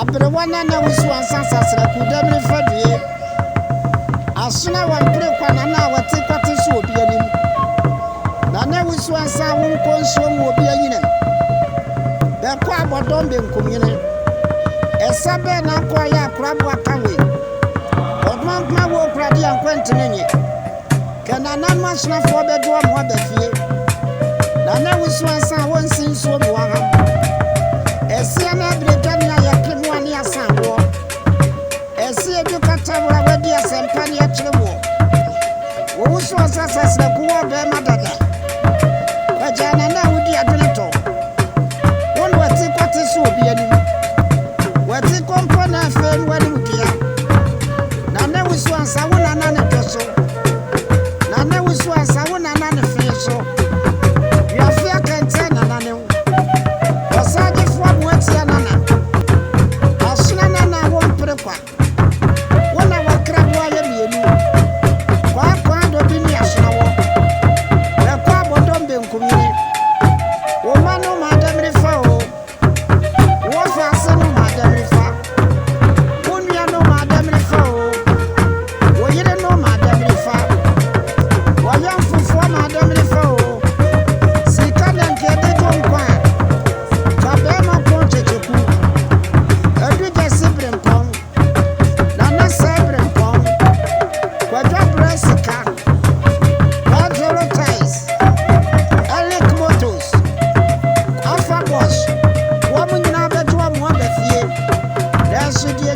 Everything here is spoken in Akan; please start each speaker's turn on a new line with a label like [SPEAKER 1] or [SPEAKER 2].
[SPEAKER 1] Abrewana na wusu ansasa sra kudamre fadue. Asuna wampre kwana na wate kwate so obi anim. Na wusu ansa won konso mu obi anyina. Be kwa abodom be nkomyene. Esabe na kwa ya krabo akawe. Odman kwa wo krade ankwentene nye. Kana na masna fo be do mo abafie. Na wusu ansa won sinso mo waham. Esia na bredani ya kemu ani asanwo. Esia bi katawra wadi asempani akyeremo. Wo wusu asasa sra kuwo be madada. Wajana na wudi adoneto. Won wati kwate so obi ani. Wati kompo na afen wani mukia. Na wusu ansa wona na ne toso. Na wusu ansa wona na ne feso. Yafia kente na na ne. Wasaje fwa mwati ya nana. Asuna nana wompere kwa. Wona wakra bwa ye mienu. Kwa do bini asuna wo. We kwa bodombe nkumini. Wo manu madamri fa o. Wo fa asenu madamri fa. Unya no madamri fa o. Wo yire no madamri fa. Wo yamfufu madamri fa o. Sika na nkede jonkwa. Kabema ponche cheku. Eduja sibrempong. Nana sibrempong. Kwa jabra sika. Kwa zero ties. Elec Motors. Alpha Bosch. Wamu nyina betuwa mwabefie. Lesu die